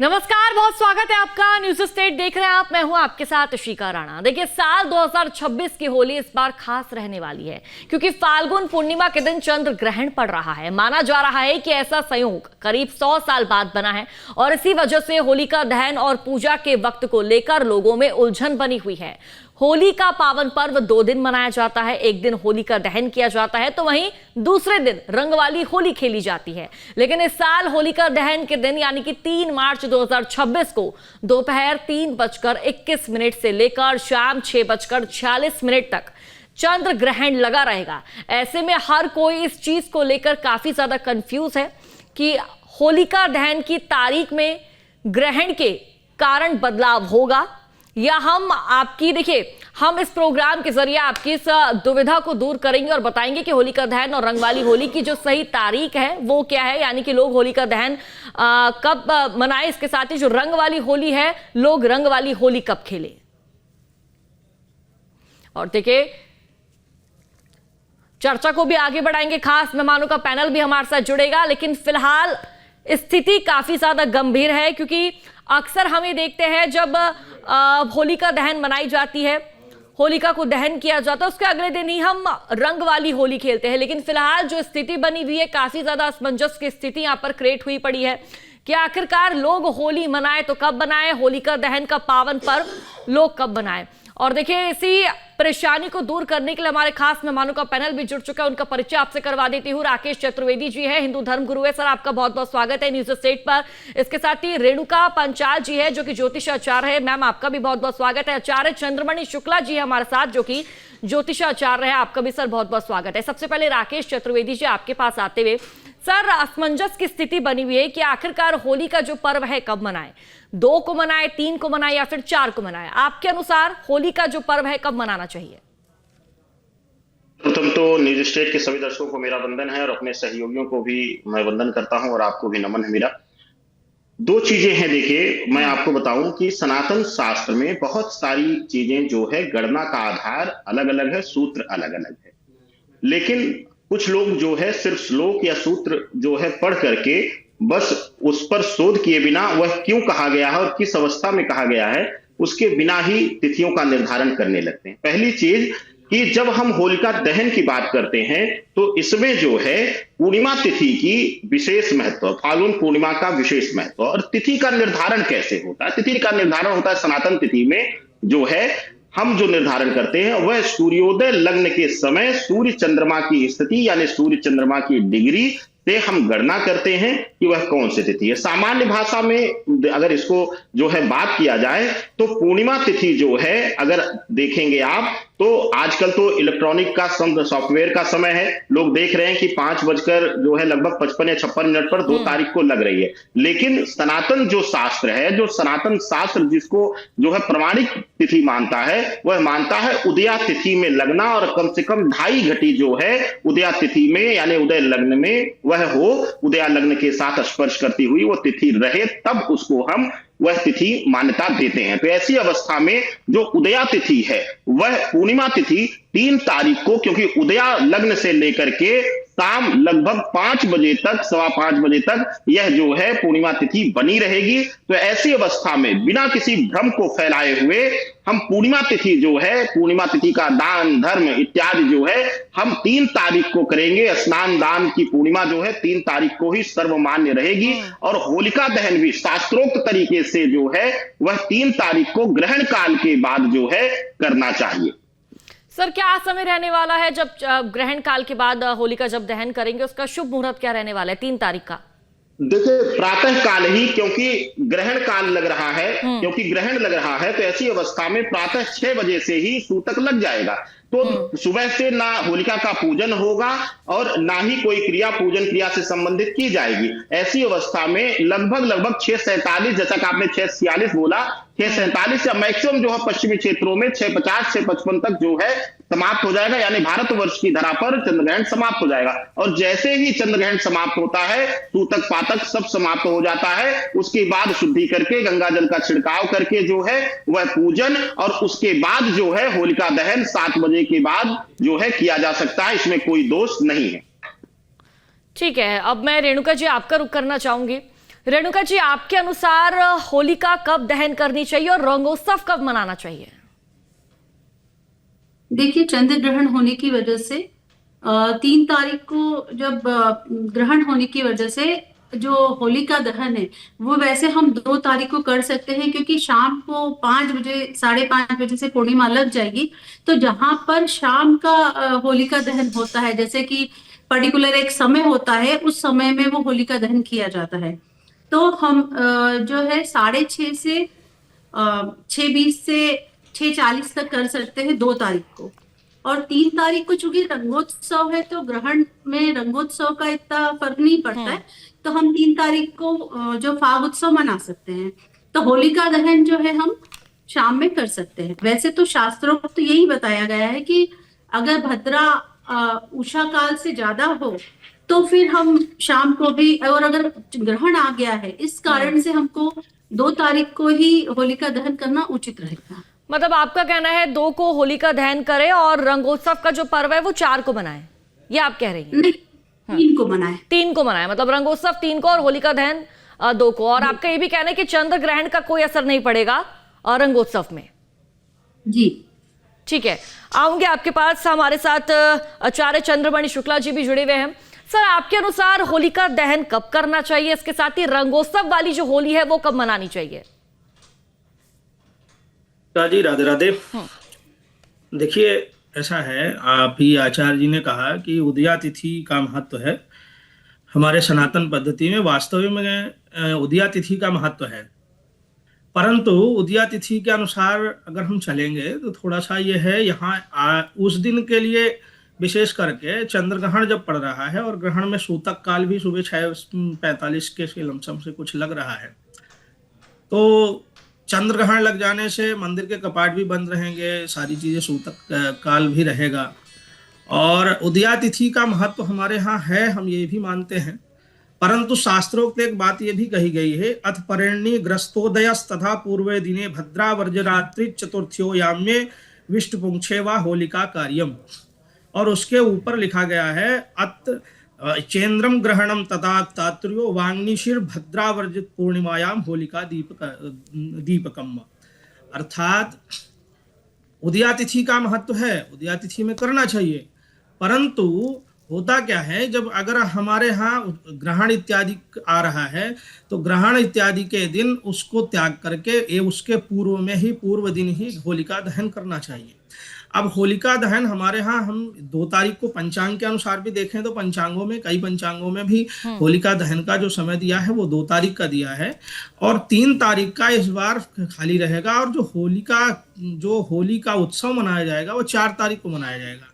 नमस्कार, बहुत स्वागत है आपका। न्यूज स्टेट देख रहे हैं आप। मैं हूं आपके साथ शिका राणा। देखिए, साल 2026 की होली इस बार खास रहने वाली है क्योंकि फाल्गुन पूर्णिमा के दिन चंद्र ग्रहण पड़ रहा है। माना जा रहा है कि ऐसा संयोग करीब 100 साल बाद बना है और इसी वजह से होलिका दहन और पूजा के वक्त को लेकर लोगों में उलझन बनी हुई है। होली का पावन पर्व 2 दिन मनाया जाता है। एक दिन होली का दहन किया जाता है तो वहीं दूसरे दिन रंग वाली होली खेली जाती है। लेकिन इस साल होलिका दहन के दिन यानी कि 3 मार्च 2026 को दोपहर 3:21 से लेकर शाम 6:46 तक चंद्र ग्रहण लगा रहेगा। ऐसे में हर कोई इस चीज को लेकर काफी ज्यादा कंफ्यूज है कि होलिका दहन की तारीख में ग्रहण के कारण बदलाव होगा या हम इस प्रोग्राम के जरिए आपकी इस दुविधा को दूर करेंगे और बताएंगे कि होलिका दहन और रंग वाली होली की जो सही तारीख है वो क्या है, यानी कि लोग होलिका दहन कब मनाएं। इसके साथ ही जो रंग वाली होली है, लोग रंग वाली होली कब खेलें। और देखिए, चर्चा को भी आगे बढ़ाएंगे। खास मेहमानों का पैनल भी हमारे साथ जुड़ेगा। लेकिन फिलहाल स्थिति काफी ज्यादा गंभीर है क्योंकि अक्सर हमें देखते हैं जब होलिका दहन मनाई जाती है, होलिका को दहन किया जाता है, उसके अगले दिन ही हम रंग वाली होली खेलते हैं। लेकिन फिलहाल जो स्थिति बनी हुई है, काफी ज्यादा असमंजस की स्थिति यहां पर क्रिएट हुई पड़ी है कि आखिरकार लोग होली मनाए तो कब मनाए, होलिका दहन का पावन पर्व लोग कब मनाए। और देखिए, इसी परेशानी को दूर करने के लिए हमारे खास मेहमानों का पैनल भी जुड़ चुका है। उनका परिचय आपसे करवा देती हूँ। राकेश चतुर्वेदी जी है, हिंदू धर्म गुरु है। सर, आपका बहुत बहुत स्वागत है न्यूज स्टेट पर। इसके साथ ही रेणुका पंचाल जी है जो कि ज्योतिषाचार्य है। मैम, आपका भी बहुत बहुत स्वागत है। आचार्य चंद्रमणि शुक्ला जी है हमारे साथ जो कि ज्योतिषाचार्य है। आपका भी सर बहुत बहुत स्वागत है। सबसे पहले राकेश चतुर्वेदी जी, आपके पास आते हुए, सर, असमंजस की स्थिति बनी हुई है कि आखिरकार होली का जो पर्व है कब मनाएं, 2 को मनाएं, 3 को मनाएं या फिर 4 को मनाएं। आपके अनुसार होली का जो पर्व है कब मनाना चाहिए? प्रथम तो न्यूज स्टेट के सभी दर्शकों को मेरा वंदन है और अपने सहयोगियों को भी मैं वंदन करता हूं और आपको भी नमन है मेरा। 2 चीजें हैं। देखिए, मैं आपको बताऊं कि सनातन शास्त्र में बहुत सारी चीजें जो है गणना का आधार अलग अलग है, सूत्र अलग अलग है। लेकिन कुछ लोग जो है सिर्फ श्लोक या सूत्र जो है पढ़ करके बस उस पर शोध किए बिना वह क्यों कहा गया है और किस अवस्था में कहा गया है उसके बिना ही तिथियों का निर्धारण करने लगते हैं। पहली चीज कि जब हम होलिका दहन की बात करते हैं तो इसमें जो है पूर्णिमा तिथि की विशेष महत्व, फाल्गुन पूर्णिमा का विशेष महत्व। और तिथि का निर्धारण कैसे होता है? तिथि का निर्धारण होता है सनातन तिथि में जो है हम जो निर्धारण करते हैं वह सूर्योदय लग्न के समय सूर्य चंद्रमा की स्थिति यानी सूर्य चंद्रमा की डिग्री से हम गणना करते हैं कि वह कौन सी तिथि है। सामान्य भाषा में अगर इसको जो है बात किया जाए तो पूर्णिमा तिथि जो है, अगर देखेंगे आप तो आजकल तो इलेक्ट्रॉनिक का सॉफ्टवेयर का समय है। लोग देख रहे हैं कि 5 बजकर जो है लगभग 55 या 56 मिनट पर 2 तारीख को लग रही है। लेकिन सनातन जो शास्त्र है, जो सनातन शास्त्र जिसको जो है प्रमाणिक तिथि मानता है, वह मानता है उदया तिथि में लगना और कम से कम 2.5 घटी जो है उदया तिथि में यानी उदय लग्न में वह हो, उदया लग्न के साथ स्पर्श करती हुई वो तिथि रहे, तब उसको हम वह तिथि मान्यता देते हैं। तो ऐसी अवस्था में जो उदया तिथि है वह पूर्णिमा तिथि 3 तारीख को, क्योंकि उदया लग्न से लेकर के शाम लगभग 5 बजे तक, 5:15 बजे तक यह जो है पूर्णिमा तिथि बनी रहेगी। तो ऐसी अवस्था में बिना किसी भ्रम को फैलाए हुए हम पूर्णिमा तिथि जो है, पूर्णिमा तिथि का दान धर्म इत्यादि जो है हम 3 तारीख को करेंगे। स्नान दान की पूर्णिमा जो है 3 तारीख को ही सर्वमान्य रहेगी और होलिका दहन भी शास्त्रोक्त तरीके से जो है वह 3 तारीख को ग्रहण काल के बाद जो है करना चाहिए। सर, क्या समय रहने वाला है जब ग्रहण काल के बाद होलिका जब दहन करेंगे, उसका शुभ मुहूर्त क्या रहने वाला है 3 तारीख का? देखिए, प्रातः काल ही, क्योंकि ग्रहण काल लग रहा है, क्योंकि ग्रहण लग रहा है तो ऐसी अवस्था में प्रातः 6 बजे से ही सूतक लग जाएगा। तो सुबह से ना होलिका का पूजन होगा और ना ही कोई क्रिया पूजन क्रिया से संबंधित की जाएगी। ऐसी अवस्था में लगभग 6:47, जैसा कि आपने 6:46 बोला, 6:47 या मैक्सिमम जो है पश्चिमी क्षेत्रों में 6:50 6:55 तक जो है समाप्त हो जाएगा, यानी भारतवर्ष की धरा पर चंद्रग्रहण समाप्त हो जाएगा। और जैसे ही चंद्रग्रहण समाप्त होता है, सूतक पातक सब समाप्त हो जाता है। उसके बाद शुद्धि करके गंगा जल का छिड़काव करके जो है वह पूजन और उसके बाद जो है होलिका दहन 7 बजे के बाद जो है किया जा सकता है। इसमें कोई दोष नहीं है। ठीक है, अब मैं रेणुका जी आपका रुख करना चाहूंगी। रेणुका जी, आपके अनुसार होलिका कब दहन करनी चाहिए और रंगोत्सव कब मनाना चाहिए? देखिए, चंद्र ग्रहण होने की वजह से 3 तारीख को जब ग्रहण होने की वजह से जो होलिका दहन है वो वैसे हम 2 तारीख को कर सकते हैं, क्योंकि शाम को 5 बजे 5:30 बजे से पूर्णिमा लग जाएगी। तो जहां पर शाम का होलिका दहन होता है, जैसे कि पर्टिकुलर एक समय होता है, उस समय में वो होलिका दहन किया जाता है। तो हम जो है 6:30 से 6:20 से 6:40 तक कर सकते हैं 2 तारीख को। और 3 तारीख को चूंकि रंगोत्सव है, तो ग्रहण में रंगोत्सव का इतना फर्क नहीं पड़ता है, तो हम 3 तारीख को जो फाग उत्सव मना सकते हैं। तो होलिका दहन जो है हम शाम में कर सकते हैं। वैसे तो शास्त्रों को तो यही बताया गया है कि अगर भद्रा उषा काल से ज्यादा हो तो फिर हम शाम को भी, और अगर ग्रहण आ गया है इस कारण से हमको 2 तारीख को ही होलिका दहन करना उचित रहेगा। मतलब आपका कहना है 2 को होलिका दहन करें और रंगोत्सव का जो पर्व है वो 4 को मनाएं, ये आप कह रही हैं? नहीं, 3 को मनाएं। 3 को मनाएं, मतलब रंगोत्सव 3 को और होलिका दहन 2 को। और आपका ये भी कहना है कि चंद्र ग्रहण का कोई असर नहीं पड़ेगा रंगोत्सव में? जी ठीक है, आऊंगे आपके पास। हमारे साथ आचार्य चंद्रमणि शुक्ला जी भी जुड़े हुए हैं। सर, आपके अनुसार होलिका दहन कब करना चाहिए, इसके साथ ही रंगोत्सव वाली जो होली है वो कब मनानी चाहिए? जी राधे राधे। देखिए, ऐसा है, आप ही आचार्य जी ने कहा कि उदया तिथि का महत्व है हमारे सनातन पद्धति में। वास्तव में उदया तिथि का महत्व है, परंतु उदया तिथि के अनुसार अगर हम चलेंगे तो थोड़ा सा ये है, यहाँ उस दिन के लिए विशेष करके चंद्र ग्रहण जब पड़ रहा है और ग्रहण में सूतक काल भी सुबह 6:45 के लमसम से कुछ लग रहा है, तो चंद्र ग्रहण लग जाने से मंदिर के कपाट भी बंद रहेंगे, सारी चीजें, सूतक काल भी रहेगा। और उदया तिथि का महत्व हमारे यहाँ है, हम ये भी मानते हैं, परंतु शास्त्रोक्त एक बात ये भी कही गई है, अथ परेण्य ग्रस्तोदयस तथा पूर्वे दिने भद्रा वर्जरात्रि चतुर्थ्यो याम्ये विष्टुपुंक्षे वा होलिका कार्यम। और उसके ऊपर लिखा गया है, अत चेन्द्रम ग्रहणम तथा तात्र्यो वाग्निशिर भद्रावर्जित पूर्णिमायाम होलिका दीपकम। अर्थात उदया तिथि का महत्व है, उदया तिथि में करना चाहिए, परंतु होता क्या है, जब अगर हमारे यहाँ ग्रहण इत्यादि आ रहा है तो ग्रहण इत्यादि के दिन उसको त्याग करके उसके पूर्व में ही, पूर्व दिन ही होलिका दहन करना चाहिए। अब होलिका दहन हमारे यहाँ हम 2 तारीख को पंचांग के अनुसार भी देखें तो पंचांगों में, कई पंचांगों में भी होलिका दहन का जो समय दिया है वो 2 तारीख का दिया है, और 3 तारीख का इस बार खाली रहेगा। और जो होली का उत्सव मनाया जाएगा वो 4 तारीख को मनाया जाएगा।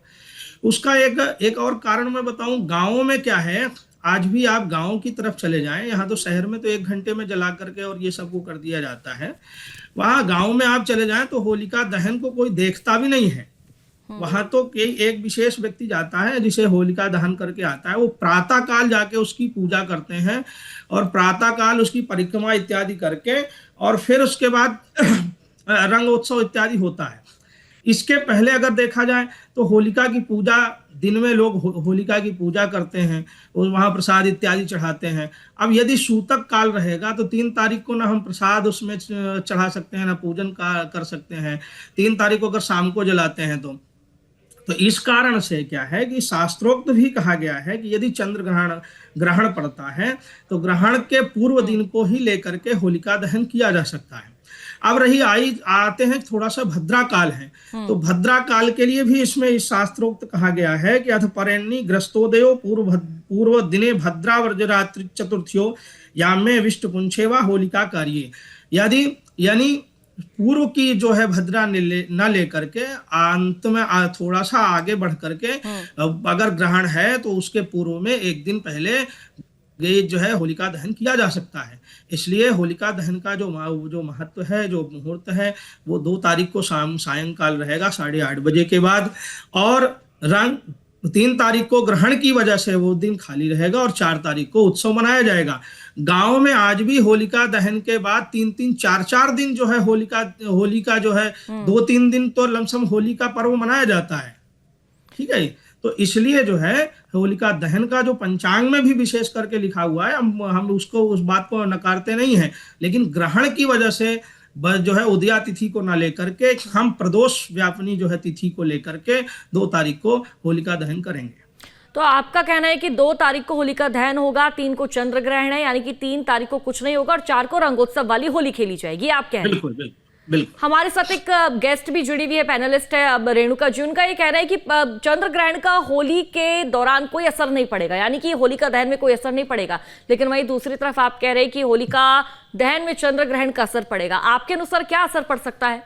उसका एक और कारण मैं बताऊं, गाँवों में क्या है, आज भी आप गाँव की तरफ चले जाएं, यहाँ तो शहर में तो 1 घंटे में जला करके और ये सब को कर दिया जाता है, वहाँ गाँव में आप चले जाएं तो होलिका दहन को कोई देखता भी नहीं है। वहां तो एक विशेष व्यक्ति जाता है जिसे होलिका दहन करके आता है, वो प्रातः काल जाके उसकी पूजा करते हैं और प्रातः काल उसकी परिक्रमा इत्यादि करके, और फिर उसके बाद रंगोत्सव इत्यादि होता है। इसके पहले अगर देखा जाए तो होलिका की पूजा, दिन में लोग होलिका की पूजा करते हैं और वहाँ प्रसाद इत्यादि चढ़ाते हैं। अब यदि सूतक काल रहेगा तो 3 तारीख को ना हम प्रसाद उसमें चढ़ा सकते हैं, ना पूजन कर सकते हैं। 3 तारीख को अगर शाम को जलाते हैं तो इस कारण से क्या है कि शास्त्रोक्त भी कहा गया है कि यदि चंद्र ग्रहण पड़ता है तो ग्रहण के पूर्व दिन को ही लेकर के होलिका दहन किया जा सकता है। अब आते हैं थोड़ा सा भद्रा काल है, तो भद्रा काल के लिए भी इसमें इस शास्त्रोक्त कहा गया है कि अथ परेण्य ग्रस्तोदयो पूर्व दिने भद्रा वर्जरात्रि चतुर्थ्यो याम्ये विष्टुपुंक्षे वा होलिका कार्ये। यानी पूर्व की जो है भद्रा न लेकर के अंत में थोड़ा सा आगे बढ़ करके अगर ग्रहण है तो उसके पूर्व में 1 दिन पहले ये जो है होलिका दहन किया जा सकता है। इसलिए होलिका दहन का जो महत्व है, जो मुहूर्त है, वो 2 तारीख को सायंकाल रहेगा 8:30 बजे के बाद, और 3 तारीख को ग्रहण की वजह से वो दिन खाली रहेगा और 4 तारीख को उत्सव मनाया जाएगा। गांव में आज भी होलिका दहन के बाद 3-3, 4-4 दिन जो है होली का जो है 2-3 दिन तो लमसम होली का पर्व मनाया जाता है। ठीक है, तो इसलिए जो है होलिका दहन का जो पंचांग में भी विशेष करके लिखा हुआ है, हम उसको उस बात को नकारते नहीं है, लेकिन ग्रहण की वजह से बस जो है उदया तिथि को ना लेकर के हम प्रदोष व्यापनी जो है तिथि को लेकर के 2 तारीख को होलिका दहन करेंगे। तो आपका कहना है कि 2 तारीख को होलिका दहन होगा, 3 को चंद्र ग्रहण है, यानी कि 3 तारीख को कुछ नहीं होगा और 4 को रंगोत्सव वाली होली खेली जाएगी, आप कह रहे हैं? बिल्कुल बिल्कुल बिल्कुल। हमारे साथ एक गेस्ट भी जुड़ी हुई है, पैनलिस्ट है अब रेणुका जी। उनका ये कहना है कि चंद्र ग्रहण का होली के दौरान कोई असर नहीं पड़ेगा, यानी कि होलिका दहन में कोई असर नहीं पड़ेगा, लेकिन वहीं दूसरी तरफ आप कह रहे हैं कि होलिका दहन में चंद्र ग्रहण का असर पड़ेगा। आपके अनुसार क्या असर पड़ सकता है?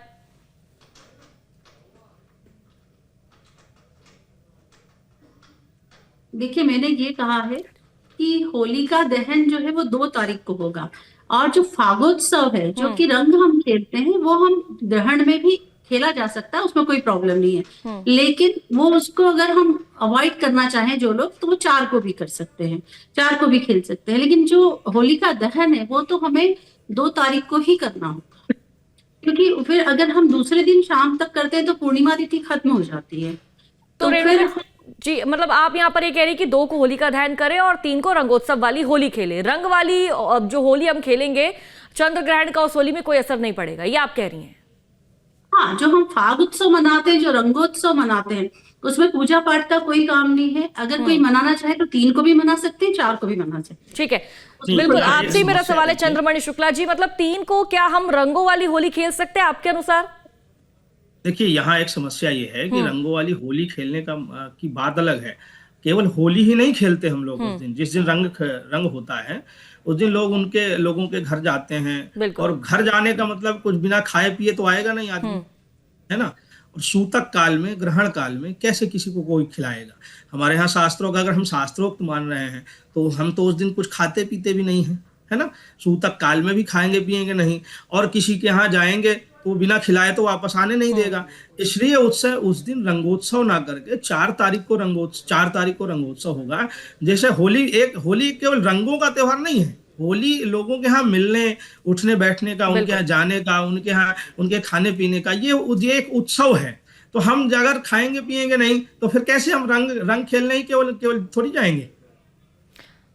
देखिए, मैंने ये कहा है कि होलिका दहन जो है वो 2 तारीख को होगा, और जो फागोत्सव है, जो कि रंग हम खेलते हैं, वो हम ग्रहण में भी खेला जा सकता है, उसमें कोई प्रॉब्लम नहीं है। लेकिन वो उसको अगर हम अवॉइड करना चाहें जो लोग, तो वो 4 को भी कर सकते हैं, 4 को भी खेल सकते हैं। लेकिन जो होलिका दहन है वो तो हमें 2 तारीख को ही करना होगा, क्योंकि फिर अगर हम दूसरे दिन शाम तक करते हैं तो पूर्णिमा तिथि खत्म हो जाती है। तो फिर रेणुका जी, मतलब आप यहाँ पर ये कह रही कि 2 को होलिका दहन करें और 3 को रंगोत्सव वाली होली खेलें। रंग वाली जो होली हम खेलेंगे चंद्र ग्रहण का, उस होली में कोई असर नहीं पड़ेगा, ये आप कह रही हैं? हाँ, जो हम फाग उत्सव मनाते हैं, जो रंगोत्सव मनाते हैं, उसमें पूजा पाठ का कोई काम नहीं है। अगर कोई मनाना चाहे तो 3 को भी मना सकते हैं, 4 को भी मना सकते हैं। ठीक है, बिल्कुल। आपसे मेरा सवाल है चंद्रमणि शुक्ला जी, मतलब 3 को क्या हम रंगों वाली होली खेल सकते हैं आपके अनुसार? देखिए, यहाँ एक समस्या ये है कि रंगों वाली होली खेलने का की बात अलग है। केवल होली ही नहीं खेलते हम लोग उस दिन, जिस दिन रंग होता है उस दिन लोगों के घर जाते हैं, और घर जाने का मतलब कुछ बिना खाए पिए तो आएगा नहीं आदमी, है ना। और सूतक काल में, ग्रहण काल में कैसे किसी को कोई खिलाएगा? हमारे यहाँ शास्त्रों का अगर हम शास्त्रोक्त मान रहे हैं तो हम तो उस दिन कुछ खाते पीते भी नहीं है, है ना। सूतक काल में भी खाएंगे पिएंगे नहीं, और किसी के यहाँ जाएंगे तो बिना खिलाए तो वापस आने नहीं देगा। इसलिए उस दिन रंगोत्सव ना करके 4 तारीख को रंगोत्सव होगा। जैसे होली केवल रंगों का त्योहार नहीं है, होली लोगों के यहाँ मिलने उठने बैठने का, उनके यहाँ जाने का, उनके यहाँ उनके खाने पीने का, ये एक उत्सव है। तो हम अगर खाएंगे पिएंगे नहीं तो फिर कैसे हम रंग खेलने ही केवल थोड़ी जाएंगे?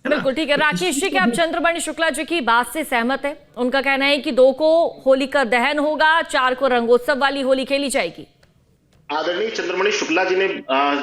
बिल्कुल ठीक है। राकेश जी, क्या आप चंद्रमणि शुक्ला जी की बात से सहमत है? उनका कहना है कि 2 को होलिका दहन होगा, 4 को रंगोत्सव वाली होली खेली जाएगी। आदरणीय चंद्रमणि शुक्ला जी ने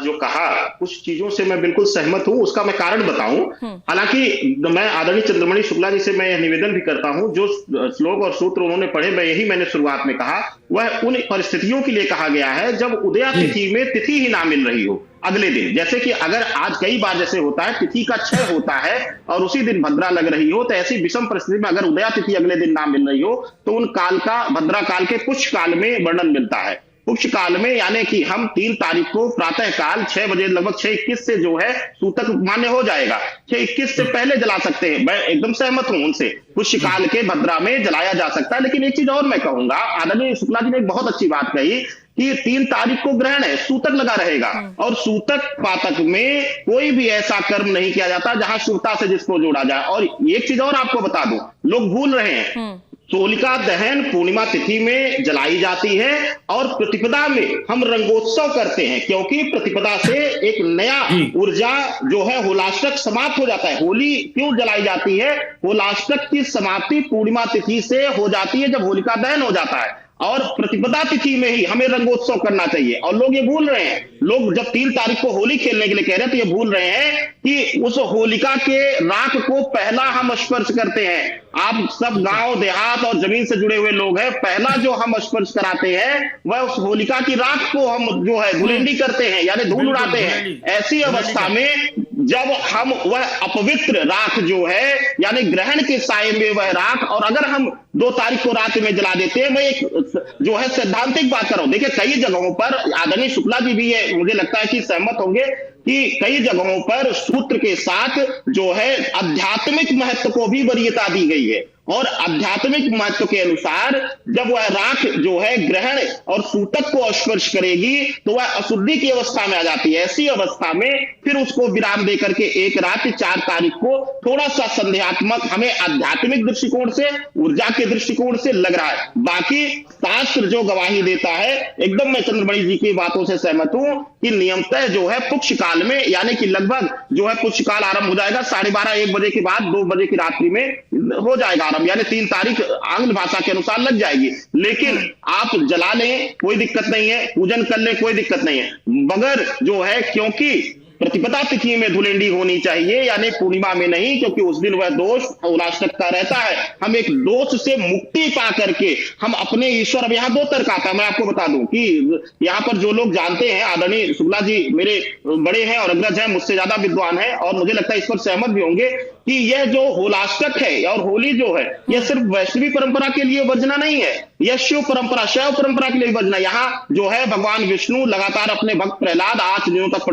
जो कहा, कुछ चीजों से मैं बिल्कुल सहमत हूं। उसका मैं कारण बताऊं। हालांकि मैं आदरणीय चंद्रमणि शुक्ला जी से मैं यह निवेदन भी करता हूं, जो श्लोक और सूत्र उन्होंने पढ़े, मैंने शुरुआत में कहा, वह उन परिस्थितियों के लिए कहा गया है जब उदया तिथि में तिथि ही ना मिल रही हो अगले दिन। जैसे कि अगर आज कई बार जैसे होता है तिथि का क्षय होता है और उसी दिन भद्रा लग रही हो, तो ऐसी विषम परिस्थिति में अगर उदया तिथि अगले दिन ना मिल रही हो तो उन काल का, भद्रा काल के कुछ काल में वर्णन मिलता है। कुछ काल में यानी कि हम 3 तारीख को प्रातः काल 6 बजे, लगभग 6:21 से जो है सूतक मान्य हो जाएगा। 6:21 से पहले जला सकते हैं, मैं एकदम सहमत हूं उनसे। कुछ काल के भद्रा में जलाया जा सकता है। लेकिन एक चीज और मैं कहूंगा, आदरणीय शुक्ला जी ने एक बहुत अच्छी बात कही कि 3 तारीख को ग्रहण है, सूतक लगा रहेगा, और सूतक पातक में कोई भी ऐसा कर्म नहीं किया जाता जहां शुभता से जिसको जोड़ा जाए। और एक चीज और आपको बता दूं, लोग भूल रहे हैं, होलिका दहन पूर्णिमा तिथि में जलाई जाती है और प्रतिपदा में हम रंगोत्सव करते हैं, क्योंकि प्रतिपदा से एक नया ऊर्जा जो है होलाष्टक समाप्त हो जाता है। होली क्यों जलाई जाती है? होलाष्टक की समाप्ति पूर्णिमा तिथि से हो जाती है जब होलिका दहन हो जाता है, और प्रतिपदा तिथि में ही हमें रंगोत्सव करना चाहिए। और लोग ये भूल रहे हैं, लोग जब 3 तारीख को होली खेलने के लिए कह रहे हैं तो ये भूल रहे हैं कि उस होलिका के राख को पहला हम स्पर्श करते हैं। आप सब गांव देहात और जमीन से जुड़े हुए लोग हैं, पहला जो हम स्पर्श कराते हैं वह उस होलिका की राख को हम जो है धुलिंडी करते हैं, यानी धूल उड़ाते हैं। ऐसी अवस्था में जब हम वह अपवित्र राख जो है, यानी ग्रहण के साये में वह राख, और अगर हम 2 तारीख को रात में जला देते हैं, मैं एक जो है सैद्धांतिक बात कर रहा हूं। देखिए, कई जगहों पर, आदरणीय शुक्ला जी भी ये मुझे लगता है कि सहमत होंगे कि कई जगहों पर सूत्र के साथ जो है आध्यात्मिक महत्व को भी वरीयता दी गई है। और आध्यात्मिक महत्व के अनुसार जब वह राख जो है ग्रहण और सूतक को स्पर्श करेगी तो वह अशुद्धि की अवस्था में आ जाती है। ऐसी अवस्था में फिर उसको विराम दे करके एक रात 4 तारीख को थोड़ा सा संदेहात्मक हमें आध्यात्मिक दृष्टिकोण से, ऊर्जा के दृष्टिकोण से लग रहा है। बाकी शास्त्र जो गवाही देता है, एकदम मैं चंद्रमणि जी की बातों से सहमत हूं कि नियमतः जो है पुष्य काल में, यानी कि लगभग जो है पुष्य काल आरंभ हो जाएगा 12:30-1 बजे के बाद 2 बजे की रात्रि में हो जाएगा आरंभ, यानी 3 तारीख आंग्ल भाषा के अनुसार लग जाएगी। लेकिन आप जला लें कोई दिक्कत नहीं है, पूजन कर लें कोई दिक्कत नहीं है, मगर जो है क्योंकि प्रतिपदा तिथि में धुलेंडी होनी चाहिए, यानी पूर्णिमा में नहीं, क्योंकि उस दिन वह दोष होलाष्टक का रहता है। हम एक दोष से मुक्ति पा करके हम अपने ईश्वर, अब यहाँ 2 तर्क आता है। मैं आपको बता दूं कि यहाँ पर जो लोग जानते हैं, आदरणीय शुक्ला जी मेरे बड़े हैं और अग्रज हैं, मुझसे ज्यादा विद्वान है, और मुझे लगता है इस पर सहमत भी होंगे कि यह जो होलाष्टक है और होली जो है, यह सिर्फ वैष्णवी परंपरा के लिए वर्जना नहीं है, यह शिव परंपरा, शैव परंपरा के लिए वर्जना। यहाँ जो है भगवान विष्णु लगातार अपने भक्त प्रहलाद 8 दिनों तक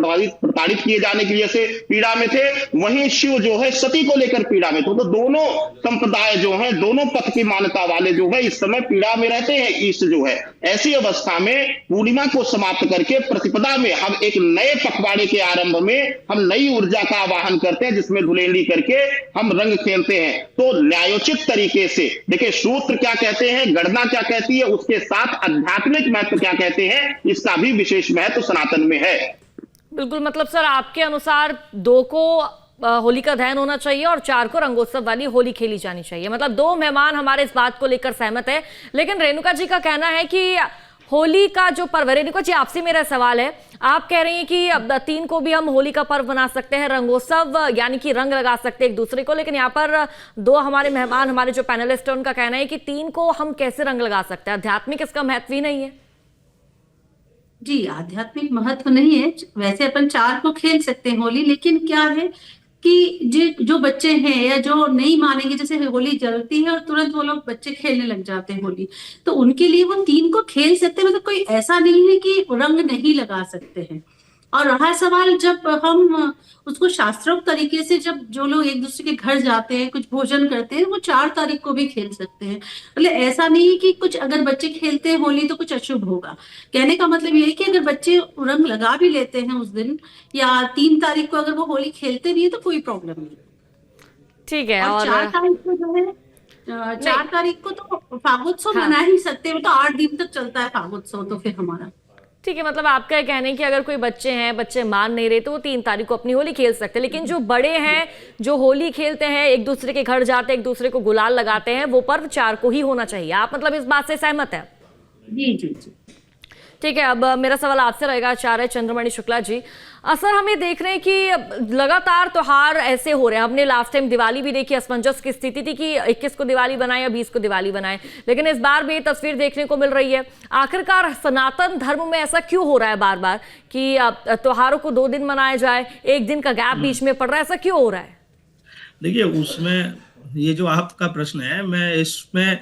प्रताड़ित किए जाने के लिए से पीड़ा में थे, वहीं शिव जो है सती को लेकर पीड़ा में थे। तो दोनों संप्रदाय जो है, दोनों पथ की मान्यता वाले जो है इस समय पीड़ा में रहते हैं ईस्ट जो है। ऐसी अवस्था में पूर्णिमा को समाप्त करके प्रतिपदा में हम एक नए पखवाड़े के आरंभ में हम नई ऊर्जा का आवाहन करते हैं, जिसमें धुलेंडी करके हम रंग खेलते हैं। तो न्यायोचित तरीके से देखिए, सूत्र क्या कहते हैं, गणना क्या कहती है, उसके साथ आध्यात्मिक महत्व क्या कहते हैं, इसका भी विशेष महत्व सनातन में है। बिल्कुल, मतलब सर आपके अनुसार 2 को होली का दहन होना चाहिए और 4 को रंगोत्सव वाली होली खेली जानी चाहिए। मतलब 2 मेहमान हमारे इस बात को लेकर सहमत है। लेकिन रेणुका जी का कहना है कि होली का जो पर्व है, रेणुका जी आपसे मेरा सवाल है, आप कह रही हैं कि अब 3 को भी हम होली का पर्व बना सकते हैं, रंगोत्सव यानी कि रंग लगा सकते हैं एक दूसरे को, लेकिन यहाँ पर 2 हमारे मेहमान, हमारे जो पैनलिस्ट है, उनका कहना है कि 3 को हम कैसे रंग लगा सकते हैं, आध्यात्मिक इसका महत्व ही नहीं है। जी, आध्यात्मिक महत्व नहीं है। वैसे अपन 4 को खेल सकते हैं होली, लेकिन क्या है कि जो बच्चे हैं या जो नहीं मानेंगे, जैसे होली जलती है और तुरंत वो लोग बच्चे खेलने लग जाते हैं होली, तो उनके लिए वो 3 को खेल सकते हैं। मतलब कोई ऐसा नहीं है कि रंग नहीं लगा सकते हैं। और रहा सवाल, जब हम उसको शास्त्रोक्त तरीके से, जब जो लोग एक दूसरे के घर जाते हैं, कुछ भोजन करते हैं, वो 4 तारीख को भी खेल सकते हैं। मतलब ऐसा नहीं है कि कुछ अगर बच्चे खेलते हैं होली तो कुछ अशुभ होगा। कहने का मतलब ये है कि अगर बच्चे रंग लगा भी लेते हैं उस दिन, या 3 तारीख को अगर वो होली खेलते भी है तो कोई प्रॉब्लम नहीं। ठीक है। और 4 तारीख को जो है, 4 तारीख को तो फागोत्सव मना ही सकते हैं। तो 8 दिन तक चलता है फागोत्सव तो फिर हमारा। ठीक है, मतलब आपका कहना है कि अगर कोई बच्चे हैं, बच्चे मान नहीं रहे, तो वो 3 तारीख को अपनी होली खेल सकते हैं। लेकिन जो बड़े हैं, जो होली खेलते हैं, एक दूसरे के घर जाते हैं, एक दूसरे को गुलाल लगाते हैं, वो पर्व 4 को ही होना चाहिए। आप मतलब इस बात से सहमत है? जी जी जी, ठीक है। अब मेरा सवाल आपसे रहेगा, आचार्य चंद्रमणि शुक्ला जी। सर, हम ये देख रहे हैं कि लगातार त्योहार ऐसे हो रहे हैं। हमने लास्ट टाइम दिवाली भी देखी, असमंजस की स्थिति थी कि 21 को दिवाली बनाए या 20 को दिवाली बनाए, लेकिन इस बार भी ये तस्वीर देखने को मिल रही है। आखिरकार सनातन धर्म में ऐसा क्यों हो रहा है बार बार कि त्योहारों को 2 दिन मनाया जाए, 1 दिन का गैप बीच में पड़ रहा है, ऐसा क्यों हो रहा है? देखिए, उसमें ये जो आपका प्रश्न है, मैं इसमें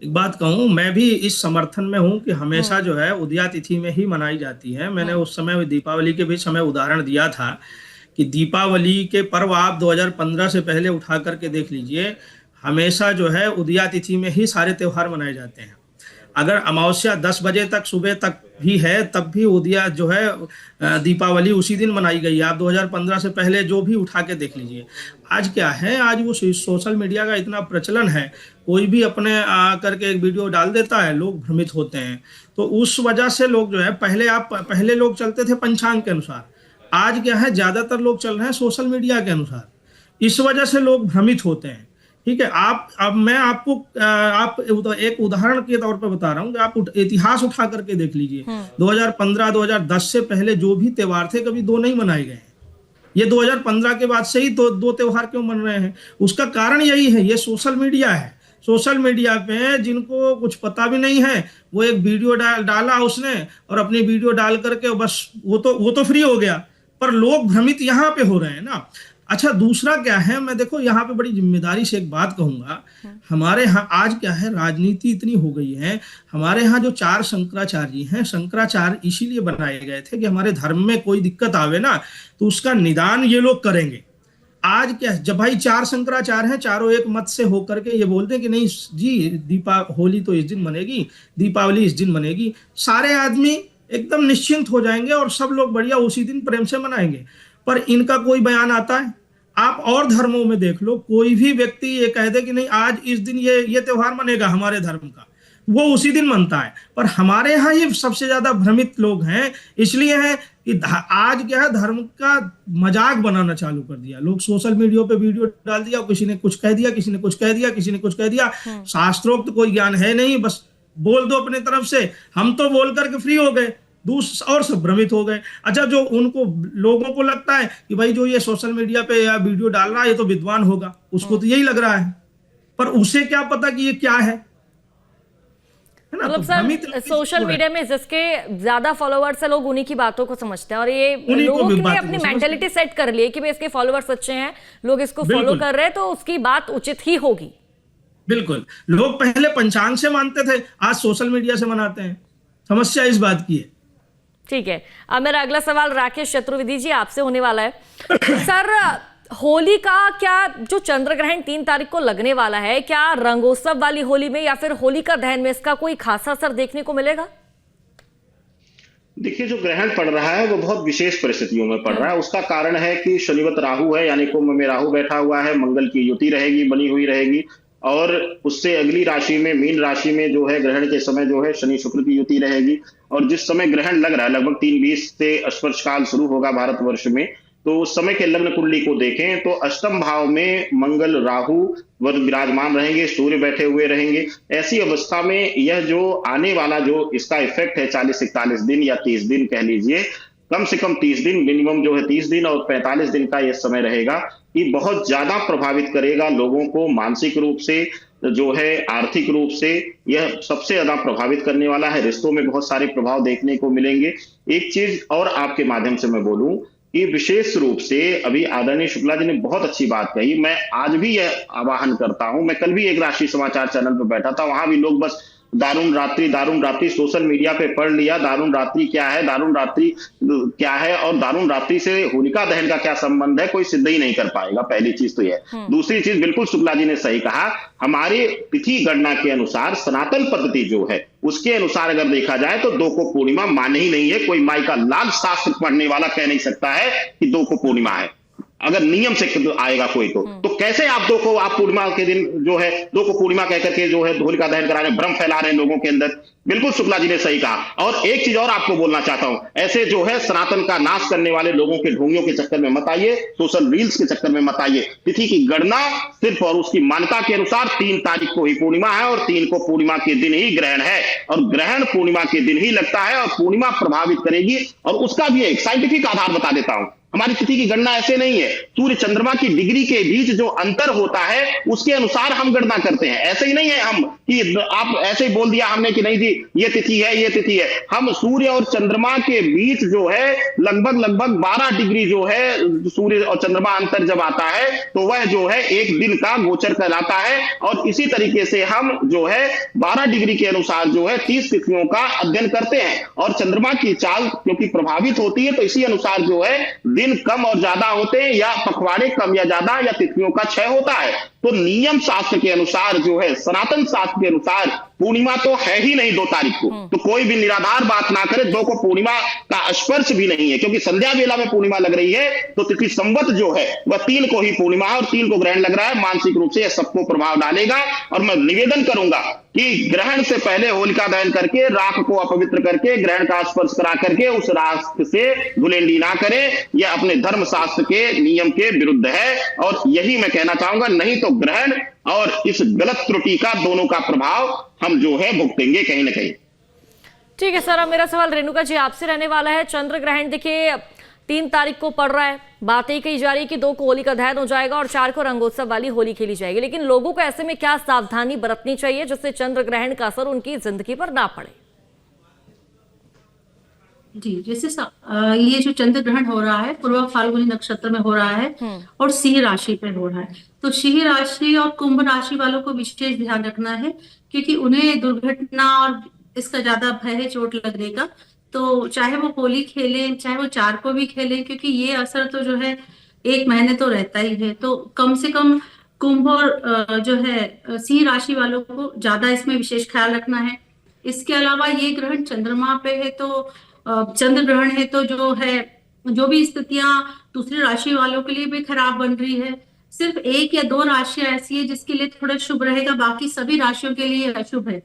एक बात कहूँ, मैं भी इस समर्थन में हूँ कि हमेशा जो है उदया तिथि में ही मनाई जाती है। मैंने उस समय दीपावली के भी समय उदाहरण दिया था कि दीपावली के पर्व आप 2015 से पहले उठा करके देख लीजिए, हमेशा जो है उदया तिथि में ही सारे त्यौहार मनाए जाते हैं। अगर अमावस्या 10 बजे तक सुबह तक भी है, तब भी उदया जो है दीपावली उसी दिन मनाई गई है। आप 2015 से पहले जो भी उठा के देख लीजिए। आज क्या है, आज वो सोशल मीडिया का इतना प्रचलन है, कोई भी अपने करके एक वीडियो डाल देता है, लोग भ्रमित होते हैं। तो उस वजह से लोग जो है, पहले लोग चलते थे पंचांग के अनुसार, आज क्या है ज्यादातर लोग चल रहे हैं सोशल मीडिया के अनुसार। इस वजह से लोग भ्रमित होते हैं। ठीक है, अब मैं आपको एक उदाहरण के तौर पर बता रहा हूँ कि आप इतिहास उठा करके देख लीजिए। 2015-2010 से पहले जो भी त्योहार थे, कभी 2 नहीं मनाए गए हैं। ये 2015 के बाद से ही 2 त्योहार क्यों मन रहे हैं? उसका कारण यही है, ये सोशल मीडिया है। सोशल मीडिया पे जिनको कुछ पता भी नहीं है, वो एक वीडियो डाला उसने और अपनी वीडियो डाल करके बस वो तो फ्री हो गया, पर लोग भ्रमित यहाँ पे हो रहे हैं ना। अच्छा, दूसरा क्या है, मैं देखो यहाँ पे बड़ी जिम्मेदारी से एक बात कहूंगा। हमारे यहाँ आज क्या है, राजनीति इतनी हो गई है। हमारे यहाँ जो 4 शंकराचार्य हैं, शंकराचार्य इसीलिए बनाए गए थे कि हमारे धर्म में कोई दिक्कत आवे ना तो उसका निदान ये लोग करेंगे। आज क्या है, जब भाई 4 शंकराचार्य हैं, चारों एक मत से होकर के ये बोलते हैं कि नहीं जी, होली तो इस दिन मनेगी, दीपावली इस दिन मनेगी, सारे आदमी एकदम निश्चिंत हो जाएंगे और सब लोग बढ़िया उसी दिन प्रेम से मनाएंगे। पर इनका कोई बयान आता है? आप और धर्मों में देख लो, कोई भी व्यक्ति ये कह दे कि नहीं आज इस दिन ये त्योहार मनेगा हमारे धर्म का, वो उसी दिन मनता है। पर हमारे यहाँ ये सबसे ज्यादा भ्रमित लोग हैं, इसलिए है कि आज क्या है, धर्म का मजाक बनाना चालू कर दिया लोग। सोशल मीडिया पे वीडियो डाल दिया, किसी ने कुछ कह दिया, किसी ने कुछ कह दिया, किसी ने कुछ कह दिया। शास्त्रोक्त कोई ज्ञान है नहीं, बस बोल दो अपने तरफ से। हम तो बोल करके फ्री हो गए, दूसरे और सब भ्रमित हो गए। अच्छा, जो उनको लोगों को लगता है कि भाई जो ये सोशल मीडिया पे या वीडियो डाल रहा है ये तो विद्वान होगा, उसको तो यही लग रहा है, पर उसे क्या पता कि ये क्या है ना। मतलब सर, सोशल मीडिया में जिसके ज्यादा फॉलोअर्स है, लोग उन्हीं की बातों को समझते हैं और ये लोगों के लिए अपनी मेंटेलिटी सेट कर लिए कि भाई इसके फॉलोअर्स अच्छे हैं, लोग इसको फॉलो कर रहे हैं तो उसकी बात उचित ही होगी। बिल्कुल, लोग पहले पंचांग से मानते थे, आज सोशल मीडिया से मनाते हैं। समस्या इस बात की है। ठीक है, अब मेरा अगला सवाल राकेश चतुर्वेदी जी आपसे होने वाला है। सर, होली का क्या जो चंद्र ग्रहण 3 तारीख को लगने वाला है, क्या रंगोत्सव वाली होली में या फिर होलिका दहन में इसका कोई खासा असर देखने को मिलेगा? देखिए, जो ग्रहण पड़ रहा है वो बहुत विशेष परिस्थितियों में पड़ रहा है। उसका कारण है कि शनिवत राहु है, यानी कुंभ में राहु बैठा हुआ है, मंगल की युति रहेगी, बनी हुई रहेगी, और उससे अगली राशि में, मीन राशि में जो है ग्रहण के समय जो है शनि शुक्र की युति रहेगी। और जिस समय ग्रहण लग रहा है, लगभग 3:20 से स्पर्श काल शुरू होगा भारतवर्ष में, तो उस समय के लग्न कुंडली को देखें तो अष्टम भाव में मंगल राहु विराजमान रहेंगे, सूर्य बैठे हुए रहेंगे। ऐसी अवस्था में यह जो आने वाला जो इसका इफेक्ट है 40-41 दिन या 30 दिन कह लीजिए, कम से कम 30 दिन, मिनिमम जो है 30 दिन और 45 दिन का यह समय रहेगा, कि बहुत ज्यादा प्रभावित करेगा लोगों को, मानसिक रूप से जो है, आर्थिक रूप से यह सबसे ज्यादा प्रभावित करने वाला है। रिश्तों में बहुत सारे प्रभाव देखने को मिलेंगे। एक चीज और आपके माध्यम से मैं बोलूं कि विशेष रूप से अभी आदरणीय शुक्ला जी ने बहुत अच्छी बात कही, मैं आज भी यह आवाहन करता हूं। मैं कल भी एक राशि समाचार चैनल पर बैठा था, वहां भी लोग बस दारुण रात्रि सोशल मीडिया पे पढ़ लिया, दारुण रात्रि क्या है, दारुण रात्रि क्या है, और दारुण रात्रि से होलिका दहन का क्या संबंध है, कोई सिद्ध ही नहीं कर पाएगा। पहली चीज तो यह। दूसरी चीज, बिल्कुल शुक्ला जी ने सही कहा, हमारे तिथि गणना के अनुसार सनातन पद्धति जो है उसके अनुसार अगर देखा जाए तो 2 को पूर्णिमा माने ही नहीं है। कोई माई का लाल शास्त्र पढ़ने वाला कह नहीं सकता है कि 2 को पूर्णिमा है, अगर नियम से आएगा कोई तो कैसे आप 2 को, आप पूर्णिमा के दिन जो है 2 को पूर्णिमा कहकर के जो है होलिका दहन करा रहे हैं, भ्रम फैला रहे हैं लोगों के अंदर। बिल्कुल शुक्ला जी ने सही कहा। और एक चीज और आपको बोलना चाहता हूं, ऐसे जो है सनातन का नाश करने वाले लोगों के ढोंगियों के चक्कर में मत आइए, सोशल रील्स के चक्कर में मत आइए। तिथि की गणना सिर्फ और उसकी मान्यता के अनुसार 3 तारीख को ही पूर्णिमा है, और 3 को पूर्णिमा के दिन ही ग्रहण है, और ग्रहण पूर्णिमा के दिन ही लगता है, और पूर्णिमा प्रभावित करेगी। और उसका भी एक साइंटिफिक आधार बता देता हूं, हमारी तिथि की गणना ऐसे नहीं है, सूर्य चंद्रमा की डिग्री के बीच जो अंतर होता है उसके अनुसार हम गणना करते हैं। ऐसे ही नहीं है हम कि आप ऐसे ही बोल दिया हमने कि नहीं जी ये तिथि है, ये तिथि है। हम सूर्य और चंद्रमा के बीच जो है लगभग 12 डिग्री जो है सूर्य और चंद्रमा अंतर जब आता है तो वह जो है एक दिन का गोचर कहलाता है। और इसी तरीके से हम जो है 12 डिग्री के अनुसार जो है 30 तिथियों का अध्ययन करते हैं, और चंद्रमा की चाल क्योंकि प्रभावित होती है तो इसी अनुसार जो है दिन कम और ज्यादा होते हैं, या पखवाड़े कम या ज्यादा, या तिथियों का क्षय होता है। तो नियम शास्त्र के अनुसार जो है, सनातन शास्त्र के अनुसार पूर्णिमा तो है ही नहीं 2 तारीख को, तो कोई भी निराधार बात ना करे। 2 को पूर्णिमा का स्पर्श भी नहीं है, क्योंकि संध्या वेला में पूर्णिमा लग रही है, तो तिथि संवत जो है वह 3 को ही पूर्णिमा है, और 3 को ग्रहण लग रहा है। मानसिक रूप से यह सबको प्रभाव डालेगा। और मैं निवेदन करूंगा कि ग्रहण से पहले होलिका दहन करके, राख को अपवित्र करके, ग्रहण का स्पर्श करा करके उस राख से धुलेंडी ना करें। यह अपने धर्म शास्त्र के नियम के विरुद्ध है, और यही मैं कहना चाहूंगा। नहीं तो ग्रहण और इस गलत त्रुटि का दोनों का प्रभाव हम जो है भुगतेंगे कहीं ना कहीं। ठीक है सर, अब मेरा सवाल रेणुका जी आपसे रहने वाला है। चंद्र ग्रहण देखिए 3 तारीख को पड़ रहा है, बातें कही जा रही है कि 2 को होली का दहन हो जाएगा और 4 को रंगोत्सव वाली होली खेली जाएगी, लेकिन लोगों को ऐसे में क्या सावधानी बरतनी चाहिए जिससे चंद्र ग्रहण का असर उनकी जिंदगी पर ना पड़े? जी, जैसे ये जो चंद्र ग्रहण हो रहा है पूर्व फाल्गुनी नक्षत्र में हो रहा है और सिंह राशि पे हो रहा है, तो सिंह राशि और कुंभ राशि वालों को विशेष ध्यान रखना है, क्योंकि उन्हें दुर्घटना और इसका ज्यादा भय है चोट लगने का। तो चाहे वो होली खेलें, चाहे वो 4 को भी खेलें, क्योंकि ये असर तो जो है 1 महीने तो रहता ही है, तो कम से कम कुंभ और जो है सिंह राशि वालों को ज्यादा इसमें विशेष ख्याल रखना है। इसके अलावा ये ग्रहण चंद्रमा पे है, तो चंद्र ग्रहण है, तो जो है जो भी स्थितियां दूसरी राशि वालों के लिए भी खराब बन रही है, सिर्फ 1 या 2 राशियां ऐसी है जिसके लिए थोड़ा शुभ रहेगा, बाकी सभी राशियों के लिए अशुभ है।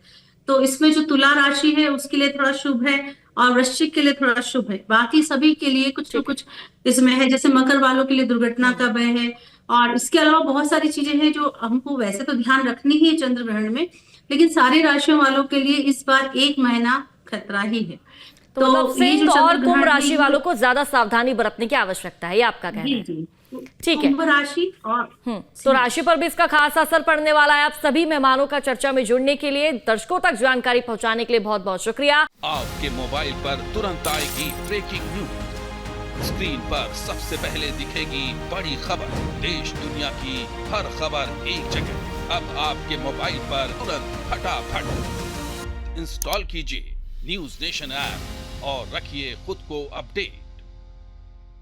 तो इसमें जो तुला राशि है उसके लिए थोड़ा शुभ है, और वृश्चिक के लिए थोड़ा शुभ है, बाकी सभी के लिए कुछ न कुछ इसमें है। जैसे मकर वालों के लिए दुर्घटना का भय है, और इसके अलावा बहुत सारी चीजें हैं जो हमको वैसे तो ध्यान रखनी ही है चंद्र ग्रहण में, लेकिन सारी राशियों वालों के लिए इस बार 1 महीना खतरा ही है। तो मतलब ये जो सिंह और चंद्र कुंभ ग्रहण राशि है, वालों को ज्यादा सावधानी बरतने की आवश्यकता है, ये आपका कहना जी है। जी, ठीक है। कुंभ राशि और तो राशि पर भी इसका खास असर पड़ने वाला है। आप सभी मेहमानों का चर्चा में जुड़ने के लिए, दर्शकों तक जानकारी पहुंचाने के लिए बहुत बहुत शुक्रिया। आपके मोबाइल पर तुरंत आएगी ब्रेकिंग न्यूज, स्क्रीन पर सबसे पहले दिखेगी बड़ी खबर, देश दुनिया की हर खबर एक जगह। अब आपके मोबाइल पर तुरंत फटाफट इंस्टॉल कीजिए न्यूज नेशन ऐप और रखिए खुद को अपडेट।